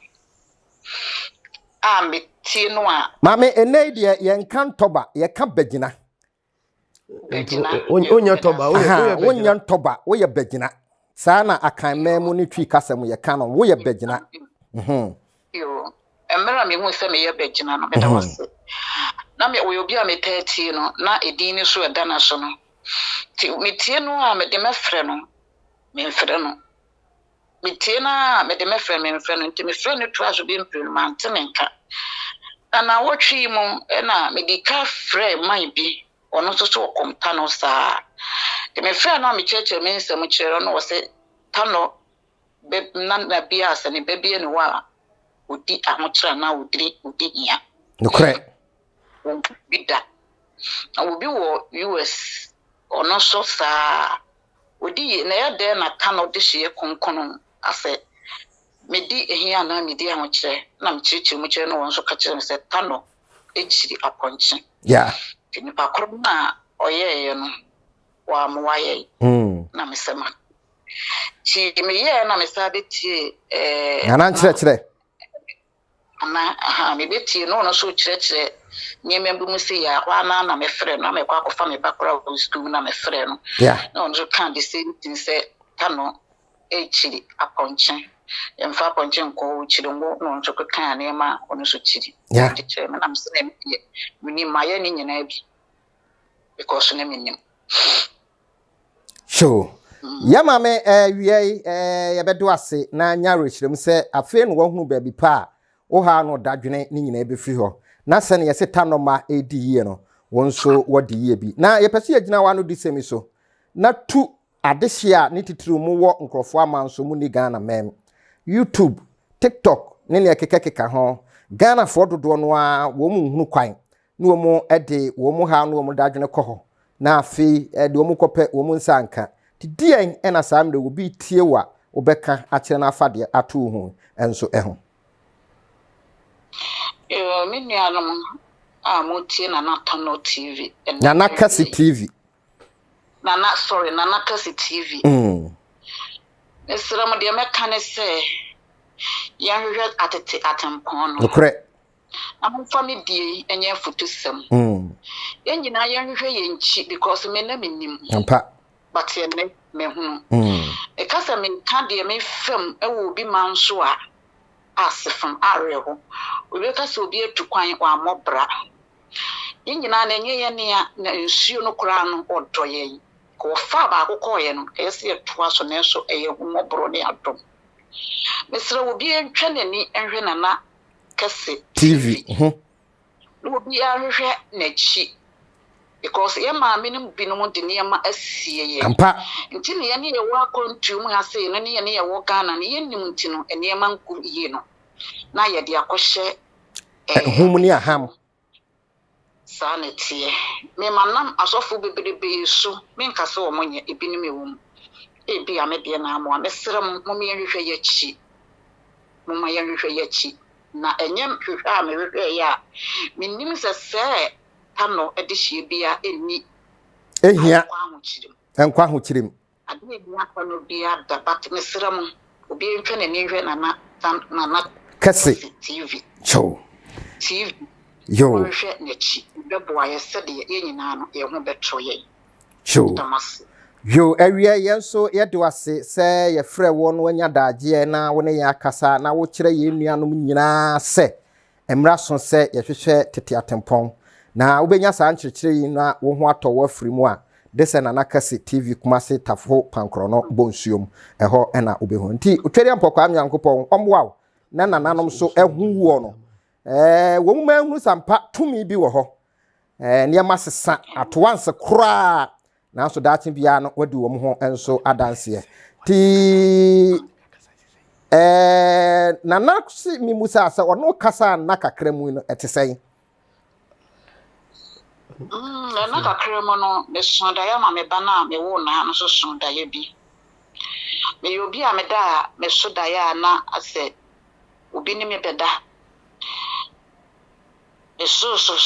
me tie no a mame enei de ye nka ntoba ye ka bagina onya toba onya ntoba wo ye bagina saa na akan memu ni twi kasam ye ka no wo ye bagina yo emra me hu se me ye bagina no beta wose na me oyo bi am tete no na edin ni so eda na so no ti metie no a me de mefre no me mfre no metie na me de mefre no nti me fre no twa so bi implement menka ana wotwi mu na me di ka fre man bi ono so so Tano sa de me fre na me cheche me nsem kire no wo se Tano be na bia ase ne be bia ne wa odi ahokyera na odi hia no correct bida obi wo US ono so sa odi na ya de na Tano de hye konkono ase medi ehia na medi ahokyere na mchichi mu kire no won so ka kire se Tano echiri aponche yeah ni pa kro na oyeye no wa muwaye na mesema chi me ye na mesabe tie ana nkyerɛ ana me beti no so kyerɛ nyeme mbu mu se ya kwa na me frɛ no me kwa kofa me bakora wo stool na me frɛ no yeah no so kan the same thing say Tano echiri aponche emfa aponche nko chiri ngo no so kan na ma ono so chiri yeah kyerɛ me na me se na me ni maye ni nyina bi because na me nim sure ya mame wiei ye bedo ase na nya rekyerem se afi no wo hu ba bi pa wo ha no dadwene ni nyina be firi ho na se ne yese Tano ma edi ye no wonso wodi ye bi na ye pese agina wa no di semi so na tu adehia ne titiri mu wo nkrofo amanso mu ni Ghana mem YouTube TikTok ne ne kekeka ho Ghana fo dodo no a wo mu hunu kwan ne wo mu ede wo mu ha no wo mu dadwene kɔ ho na afi de wo mu kɔpɛ wo mu nsanka ti dien ena samre wo bi tie wa wo bɛka akyere na afade ato ho enso ɛho me nuanom a mo tie na Tano TV na Kesse TV na Kesse TV Esra mo de meka ne se ya hwehwe atete atempon no okre amfa me die enye fotusem yenyina ya hwehwe ye nchi because me na menim ampa but ye me hu e kasa me ka de me fam e wo bi manso a asefam areho obi kasa obi etukwan wa mobra yenyina na enye ye ne ya na nsuo no kura no odoye ko fa ba akokɔ ye no ese etua so na so eye hu mobro ne adom mesra obi entwa nani enhwe na Kesse TV obi ahwehwe nachi because ye ma menim binom de ne ma asie ye ampa nti ne ye ne ye wa kontum ha sei ne ye ne ye wo Ghana ne ye nim nti no ene ma nku yi no na ye de akɔhye humuni aham sanity me manam asofo bebrebe so me nkase wo monye ebinim ewum ebi amede na amo amesrem mo me hwehwe ye chi mo ma ye hwehwe ye chi na enyem hwehwe a me hwehwe ya minnim se Tano edihie bia eni ehia enkwa ho chirim ade ehia kwano bia da bat mesrem obi ntwe na ni hwe na Kesse TV cho TV yo hwehwe na chi beboa ye se de ye nyina no ye ho beto ye cho yo awia yenso yede wase se ye frɛ wo no anya daagye na wo ne ya akasa na wo kyerɛ ye nuanom nyina se emra so se ye hwehwɛ tete atempɔn na wo benya saa nkyerɛkyerɛ yi na wo ho atɔ wo afiri mu a de se na Kesse TV kuma se tafo pankro no bonsuom ɛhɔ ɛna obehu nti otwere mpɔkwa amyankopɔn ɔmwa na nananom so ɛhu wo no wo mu manhu sampa tumi bi wo hɔ nneɛma sesa atowanse kora na so daate bia no wadi wo ho enso adanse ti nana si mi musa sa ono kasa na kakra mu no etesɛn na kakra mu no me sonda ya ma me bana me wo na no so sonda ya bi me obi a me da me soda ya na ase obi ni me beda eso so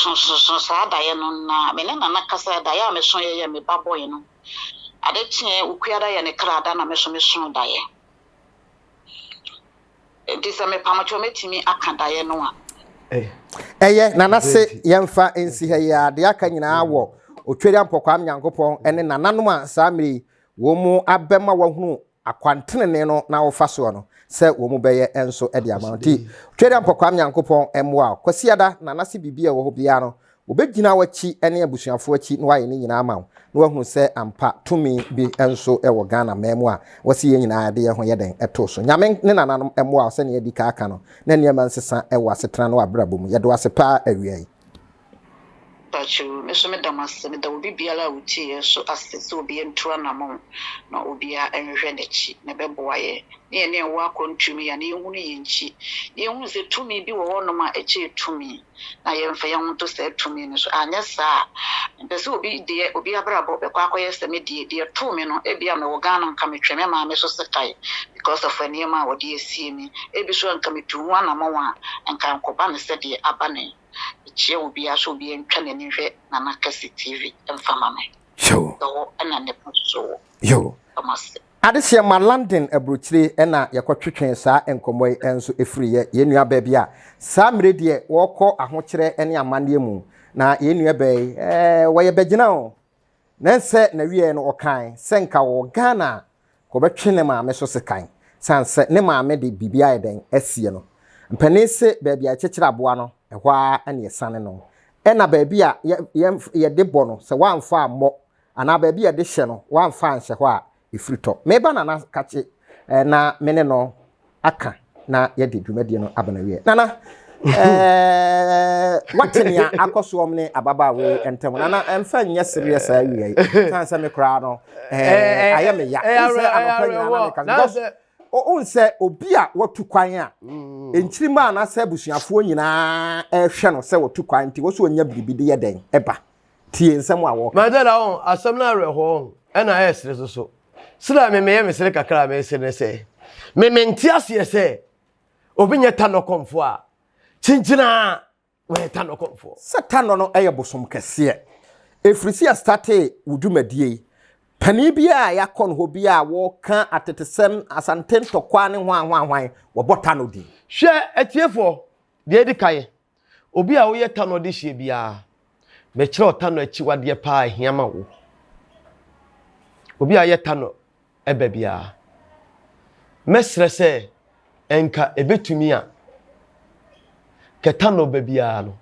sa da ya no na me na kasa da ya me son ya me baboy no ade tie ukuada ya ne krada na me so da ya disa me pamacho metimi akada ya no a eye nana se yemfa ensi ha ya de aka nyina awo otweri ampokwa amyankopon ene nananom a samiri wo mu abema wahunu akwantene no na wo faso no se wo mu beye enso e de amanti tweri ampokwa amyankopon emwa kwasiada nana se bibia wo ho bia no obegina wachi ene abusuafo achi no waye ni nyina ama no wahunu se ampa tumi bi enso e wo Ghana memu a wasi ye nyina ade ye ho yeden eto so nyame ne nananom emwa se ne edi ka aka no na niema nsesa e wo asetena no abrabom ye do asepa awiai Pachu me so me damase me da obi biala uti so asese obi entura na mo na obi a enhwe n'echi na beboa ye ne wo akontumi ya ne ehunu ye nchi ne ehunu se tumi bi wo wono ma echi tumi na ye mfa ye ho to se tumi ne so anya sa mpese obi de obi abrabo be kwa akoye se me de tumi no e bia me wo Ghana nka me tweme ma me so se kai because of any ma wo de esie mi e bi so nka me tu ho na mo wa nka nkoba me se de abane Chia will be also being training na Kesse TV and family. Yo. And so yo. Adesia ma London abrochire ena yakotwetwen saa enkomoy enso efiri ye nua ba bia saa mre de wokɔ ahokyere ene amane mu na ye nua ba woye bagina o na nse na wie no okan senka wo Ghana ko betwene ma me so sekan sanse ne ma me de bibia eden asie no mpanese ba bia kyekere aboa no ehwa ane esane no ena ba bia ye de bɔ no se wanfa ammo ana ba bia de hye no wanfa anhye hɔ a ifrito meba na kache na mene no aka na ye de dwumade no abana wie nana Watenia akosomne ababa we entem na emfa nya serious awie kan se me kra no aye me ya se anopa na me kan o nse obi a watu kwan a enchirima na se busuafo nyina ehwe no se watu kwan nti wo so onya bibide ye den eba tie nsem a wo ma da on asem na reho na esre so sira me ye mesere kakra me se ne se me mentiase se obi nya Tano komfo a chinchina we Tano komfo se Tano no eye bosom kese efrisi a starte wudumadie pani bia yakon ho bia wo kan atetesem asante ntokwa ne hwan wo Tano di hwe etiefo de edi kaye obi a wo ye Tano de hye bia me kire Tano achi wade pa ahiama wo obi a ye Tano ebe bia mesre se enka ebetumi a ke Tano be bia no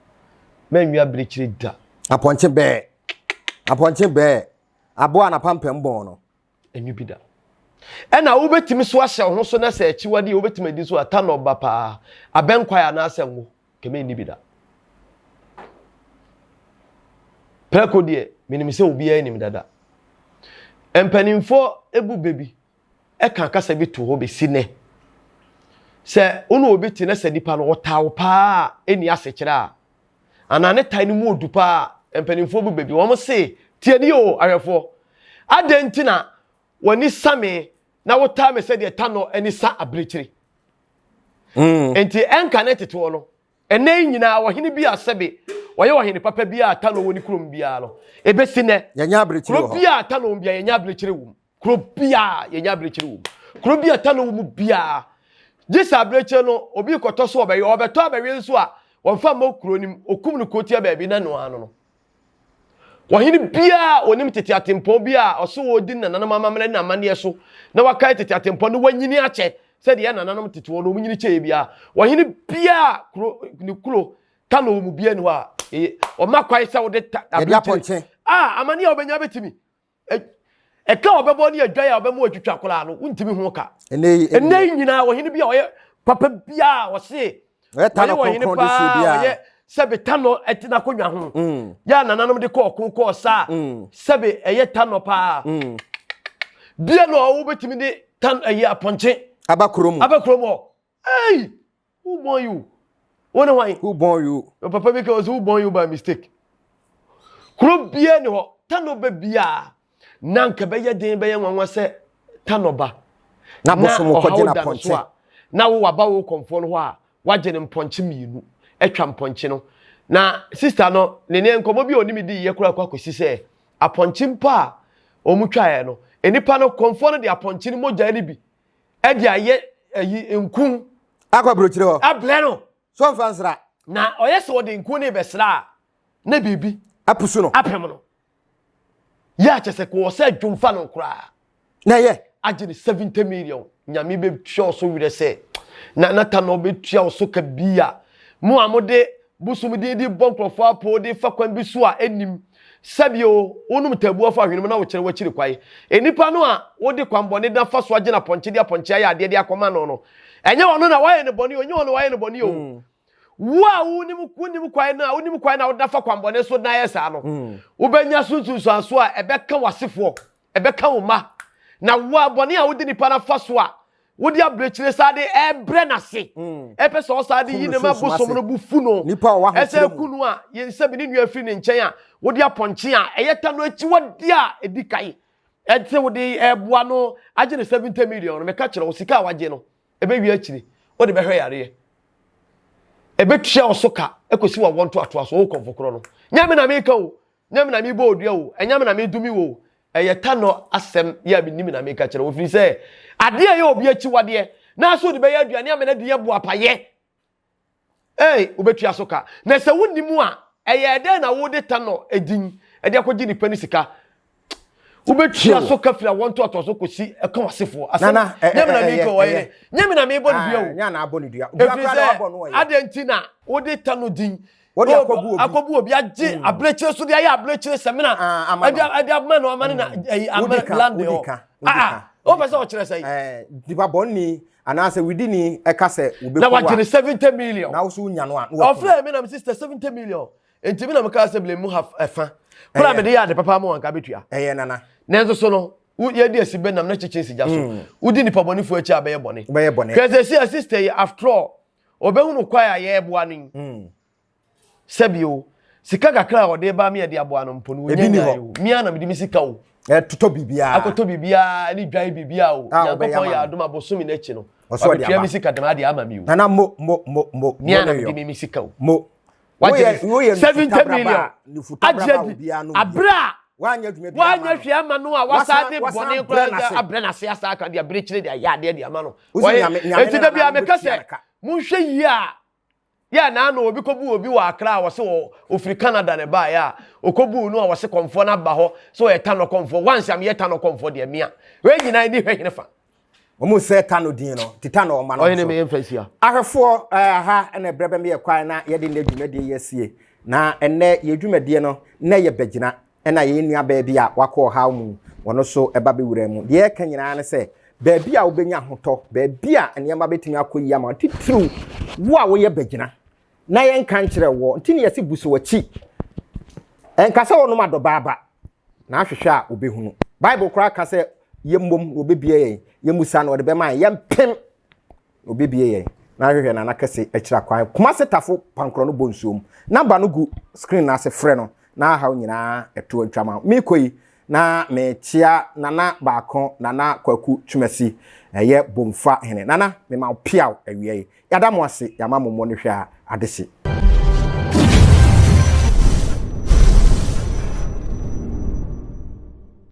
menwa brekire da aponche be aboa na pampem bon no enyu bida ena wo betimi so ahye ho so na se achi wade wo betimi di so Tano ba pa abenkwai ana asenwo keme ni bida preko die minim se obi ya nim dada empanimfo ebu bebi eka kasa bi to ho be sine se onu obi ti na se dipa no wotawo pa eni asechira anane tai ni mu odu pa empanimfo bu bebi wo mo se tie ni o ahwefo adentina woni same na wota me se de Tano eni sa abrechiri enti enka ne tete wo no ene nyina wo hene bi asebe woye wo hene papa bi a Tano woni krom bia no ebesi ne yanya abrechiri wo bia Tano bia yanya abrechiri wo kro bia yanya abrechiri wo kro bia Tano wo bia jisa abrechiri no obi koto so obeyo obeto abewe nso a wonfa ma kro nim okum no kotia ba bi na no ano no wo hene bia onim tete atempo bia oso wodi nananam amamre na amane so na wakai tete atempo no wanyini ache said ya nananam tete wo no munyini che bia wo hene bia kro ni kro Tano wo bia ni wa o makwai sa wo de abrechiri amane a obenya betimi eka obebo ne adwa ya obemo atwitwa kola no untimi ho ka ene nyina wo hene bia oye papa bia wo se Tano konkron de so bia sebe Tano etina konwa ho ya nananom de ko sa sebe eye Tano pa bia no wo betimi de Tano eye aponche abakrom hey who born you wona why who born you your papa because who born you by mistake kro bia ni ho Tano be bia nanka be ye den be ye nwanwa se Tano ba na bosom ko gina ponche na wo waba wo komfo no ho a waje ne mponche miinu etwa mponche no na sister no ne nkomo bi onimi di ye kura kwa kosi se aponche mpa omutwae no enipa no komfo no de aponche ni moja ni bi e de aye enkun akwa brochire ho able no so fansra na oyese wo de nkun ne besra na bibi apusu no apem no ya chese ko se dwumfa no kura na ye agene 70 million nyame be twa so wire se na Tano be twa so ka bia mu amode busum di bonkrofo apo de fa kwan bi so a enim sabio onum tabu afa hwenem na wo kire wakiri kwai enipa no a wo de kwanbone da fa so agena ponche dia ponche ya ade de akoma no enye wono na waye ne boni onye wono waye ne boni o wa unim kwai na wo da fa kwanbone so na yesa no wo benya sunsun so a ebeka wasefo ebeka wo ma na wa boni a wo de nipa na fa so a wo di abrechire sade ebre na se epe so sade yi ne ma bosom no bufu no nipa wa ho ese kunu a yense bi ne nua afiri ne nchen a wo di aponche a eye Tano achi wodi a edikai etse wo di eboa no age ne 70 million no me ka kire wo sika waje no ebe wi achiri wo de be hwe yare ebe twa osoka ekosi wa wonto ato aso wo komfo kro no nyame na me ka o nyame na me bo odua o enyame na me dumi wo eye Tano asem ya bi nimi na me ka kire wo firi se ade ye obi achi wade na so de be ya aduane amena de ye bo apaye ubetua soka na se wonimu a eye de na wo de Tano edin ede akogi ni pani sika ubetua soka fira wonto atoso kosi eka wasefo asana nyame na me ko waye nyame na me bo ni bia o nya na abo ni dua dua kwa na abo no waye adentina wo de Tano din wodi akobu obi age abrechire so de aye abrechire semina ade amana no amane na amana land o o pese o kire say dipa bonni anase widini eka se obeku na wagye 70 million na wo so nya no a ofre me na me sister 70 million enti me na me ka se blame mu have efa kura me de ya de papa mo anka betua nana nenzo so no ye di asibe nam na cheche sija so udi nipa boni fu achi abeye boni keze si sister ye after all obehunu kwaya ye eboa nin sebio sika kakra ode ba me de aboa no mpo no nya mia na me di misika o tuto bibia akoto bibia ni dwan bibia o yakofo ya adoma bosumi na chi no abetua misika de ma de ama mi o nana mo mia na me di misika o mo wagye 70 million ajedi abra wanya hwe ama no a wasade bone kura abra na se asa aka de abra chire de ya de ama no enti da bia me kase munhwe yi a ya na na obi kobu obi wa akra wo se ofiri Canada ne ba ya okobu no a wo se komfo na ba ho so ye Tano komfo once am ye Tano komfo de mia we nyina ni hwe hene fa omu se Tano din no Tano ma no o hene me emfasia ahwefo ha na brebe me ye kwan na ye de na dwumade ye sie na enne ye dwumade no na ye bagina ena ye nua baabi a wakọ ha mu wono so eba be wura mu de ka nyina ne se baabi a obenya hoto baabi a enema betimi akoyi ama titru wo a wo ye bagina na ye nka nkire wo ntini ye se buso wachi enka se wono ma do baba na ahwehwe a obehunu bible kura ka se ye mmom obebie ye musa na ode be man ye mpem obebie ye na ahwehwe na Kesse akira kwan kuma setafo pankro no bonsuom namba no gu screen na se frɛ no na ha nyina eto atwama mikoyi na mechia nana baako nana kwaku twumasi eye bomfa hene nana me ma piaw awie yada mo ase yama mommo ne hwe a adese